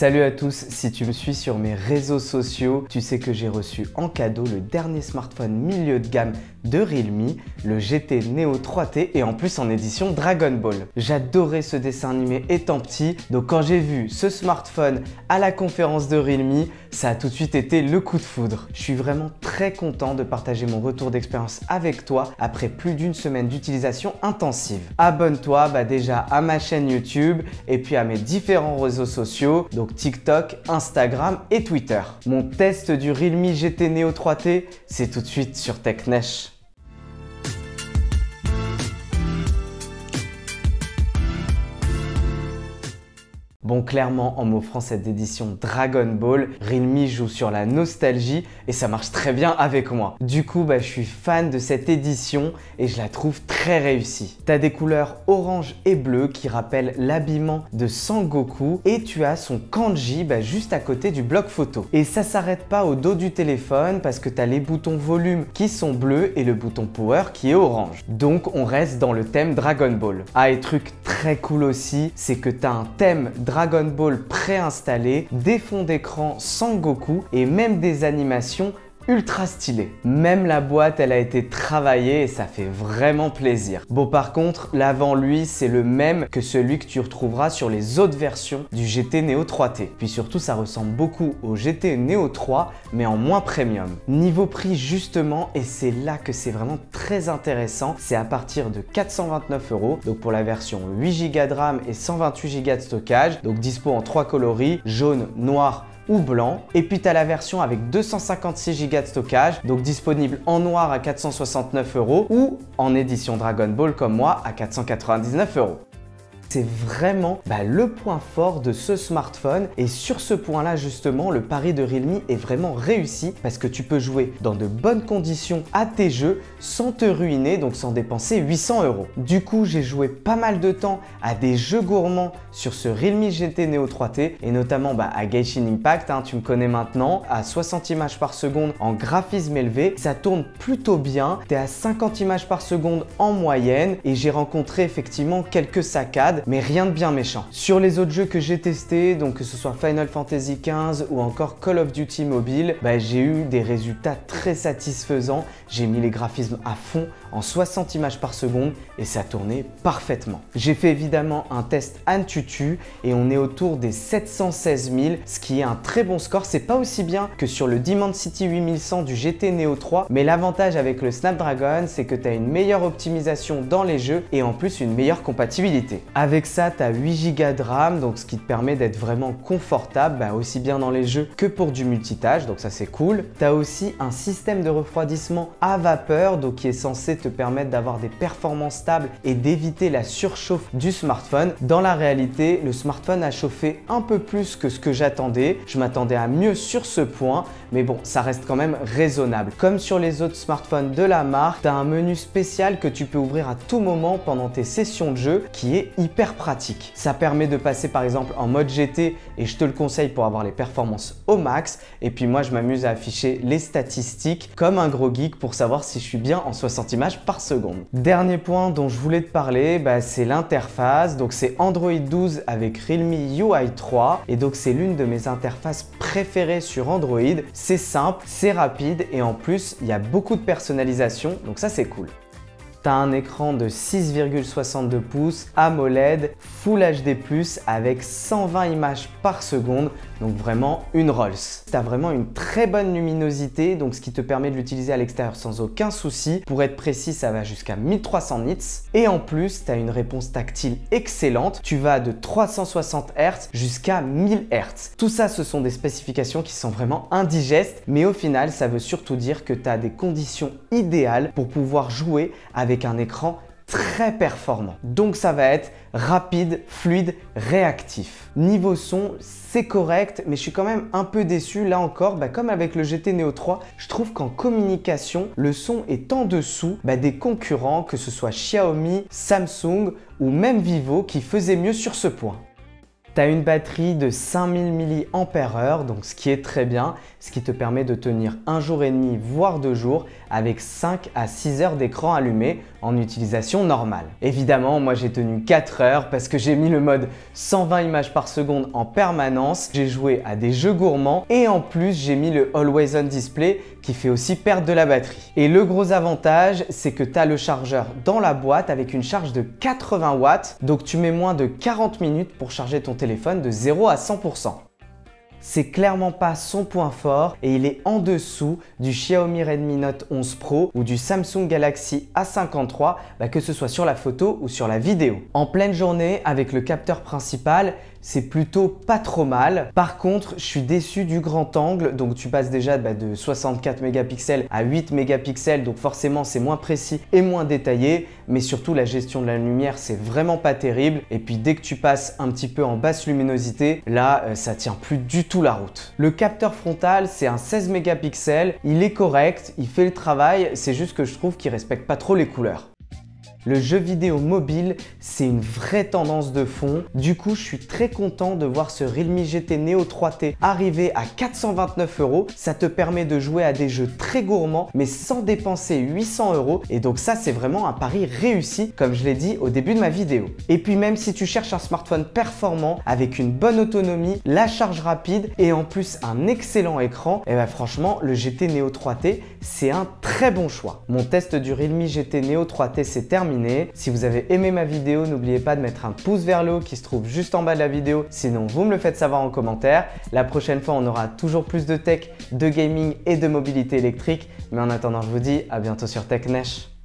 Salut à tous, si tu me suis sur mes réseaux sociaux, tu sais que j'ai reçu en cadeau le dernier smartphone milieu de gamme de Realme, le GT Neo 3T et en plus en édition Dragon Ball. J'adorais ce dessin animé étant petit, donc quand j'ai vu ce smartphone à la conférence de Realme, ça a tout de suite été le coup de foudre. Je suis vraiment très content de partager mon retour d'expérience avec toi après plus d'une semaine d'utilisation intensive. Abonne-toi déjà à ma chaîne YouTube et puis à mes différents réseaux sociaux, donc TikTok, Instagram et Twitter. Mon test du Realme GT Neo 3T, c'est tout de suite sur TechNesh. Bon, clairement, en m'offrant cette édition Dragon Ball, Realme joue sur la nostalgie et ça marche très bien avec moi. Du coup, je suis fan de cette édition et je la trouve très réussie. Tu as des couleurs orange et bleu qui rappellent l'habillement de Sangoku et tu as son kanji juste à côté du bloc photo. Et ça s'arrête pas au dos du téléphone parce que tu as les boutons volume qui sont bleus et le bouton power qui est orange. Donc, on reste dans le thème Dragon Ball. Ah, et truc très cool aussi, c'est que tu as un thème Dragon Ball préinstallé, des fonds d'écran Sangoku et même des animations ultra stylées. Même la boîte, elle a été travaillée et ça fait vraiment plaisir. Bon, par contre, l'avant, lui, c'est le même que celui que tu retrouveras sur les autres versions du GT Neo 3T. Puis surtout, ça ressemble beaucoup au GT Neo 3, mais en moins premium. Niveau prix, justement, et c'est là que c'est vraiment très intéressant, c'est à partir de 429 €, donc pour la version 8 Go de RAM et 128 Go de stockage, donc dispo en 3 coloris, jaune, noir ou blanc. Et puis tu as la version avec 256 Go de stockage, donc disponible en noir à 469 € ou en édition Dragon Ball comme moi à 499 €. C'est vraiment le point fort de ce smartphone et sur ce point-là justement, le pari de Realme est vraiment réussi parce que tu peux jouer dans de bonnes conditions à tes jeux sans te ruiner, donc sans dépenser 800 €. Du coup, j'ai joué pas mal de temps à des jeux gourmands sur ce Realme GT Neo 3T et notamment à Genshin Impact, tu me connais maintenant, à 60 images par seconde en graphisme élevé. Ça tourne plutôt bien, tu es à 50 images par seconde en moyenne et j'ai rencontré effectivement quelques saccades, mais rien de bien méchant. Sur les autres jeux que j'ai testés, donc que ce soit Final Fantasy XV ou encore Call of Duty Mobile, j'ai eu des résultats très satisfaisants. J'ai mis les graphismes à fond en 60 images par seconde et ça tournait parfaitement. J'ai fait évidemment un test Antutu et on est autour des 716 000, ce qui est un très bon score. C'est pas aussi bien que sur le Dimensity 8100 du GT Neo 3, mais l'avantage avec le Snapdragon, c'est que tu as une meilleure optimisation dans les jeux et en plus une meilleure compatibilité. Avec ça, tu as 8 Go de RAM, donc ce qui te permet d'être vraiment confortable, aussi bien dans les jeux que pour du multitâche, donc ça c'est cool. Tu as aussi un système de refroidissement à vapeur, donc qui est censé te permettre d'avoir des performances stables et d'éviter la surchauffe du smartphone. Dans la réalité, le smartphone a chauffé un peu plus que ce que j'attendais. Je m'attendais à mieux sur ce point, mais bon, ça reste quand même raisonnable. Comme sur les autres smartphones de la marque, tu as un menu spécial que tu peux ouvrir à tout moment pendant tes sessions de jeu qui est hyper pratique. Ça permet de passer par exemple en mode GT et je te le conseille pour avoir les performances au max. Et puis moi, je m'amuse à afficher les statistiques comme un gros geek pour savoir si je suis bien en 60 images par seconde. Dernier point dont je voulais te parler, c'est l'interface. Donc c'est Android 12 avec Realme UI 3 et donc c'est l'une de mes interfaces préférées sur Android. C'est simple, c'est rapide et en plus il y a beaucoup de personnalisation, donc ça c'est cool. Tu as un écran de 6,62 pouces AMOLED Full HD+, avec 120 images par seconde, donc vraiment une Rolls. Tu as vraiment une très bonne luminosité, donc ce qui te permet de l'utiliser à l'extérieur sans aucun souci. Pour être précis, ça va jusqu'à 1300 nits. Et en plus, tu as une réponse tactile excellente. Tu vas de 360 Hz jusqu'à 1000 Hz. Tout ça, ce sont des spécifications qui sont vraiment indigestes, mais au final, ça veut surtout dire que tu as des conditions idéales pour pouvoir jouer avec un écran très performant. Donc ça va être rapide, fluide, réactif. Niveau son, c'est correct, mais je suis quand même un peu déçu. Là encore, comme avec le GT Neo 3, je trouve qu'en communication, le son est en dessous des concurrents, que ce soit Xiaomi, Samsung ou même Vivo qui faisaient mieux sur ce point. Tu as une batterie de 5000 mAh, donc ce qui est très bien, ce qui te permet de tenir un jour et demi, voire 2 jours, avec 5 à 6 heures d'écran allumé. en utilisation normale. Évidemment, moi j'ai tenu 4 heures parce que j'ai mis le mode 120 images par seconde en permanence, j'ai joué à des jeux gourmands et en plus j'ai mis le Always On Display qui fait aussi perdre de la batterie. Et le gros avantage, c'est que tu as le chargeur dans la boîte avec une charge de 80 watts, donc tu mets moins de 40 minutes pour charger ton téléphone de 0 à 100%. C'est clairement pas son point fort et il est en dessous du Xiaomi Redmi Note 11 Pro ou du Samsung Galaxy A53, que ce soit sur la photo ou sur la vidéo. En pleine journée, avec le capteur principal, c'est plutôt pas trop mal. Par contre, je suis déçu du grand angle, donc tu passes déjà de 64 mégapixels à 8 mégapixels, donc forcément c'est moins précis et moins détaillé, mais surtout la gestion de la lumière c'est vraiment pas terrible. Et puis dès que tu passes un petit peu en basse luminosité, là ça tient plus du tout la route. Le capteur frontal c'est un 16 mégapixels, il est correct, il fait le travail, c'est juste que je trouve qu'il respecte pas trop les couleurs. Le jeu vidéo mobile, c'est une vraie tendance de fond. Du coup, je suis très content de voir ce Realme GT Neo 3T arriver à 429 €. Ça te permet de jouer à des jeux très gourmands, mais sans dépenser 800 €. Et donc ça, c'est vraiment un pari réussi, comme je l'ai dit au début de ma vidéo. Et puis même si tu cherches un smartphone performant, avec une bonne autonomie, la charge rapide et en plus un excellent écran, franchement, le GT Neo 3T, c'est un très bon choix. Mon test du Realme GT Neo 3T s'est terminé. Si vous avez aimé ma vidéo, n'oubliez pas de mettre un pouce vers le haut qui se trouve juste en bas de la vidéo. Sinon, vous me le faites savoir en commentaire. La prochaine fois, on aura toujours plus de tech, de gaming et de mobilité électrique. Mais en attendant, je vous dis à bientôt sur TechNesh.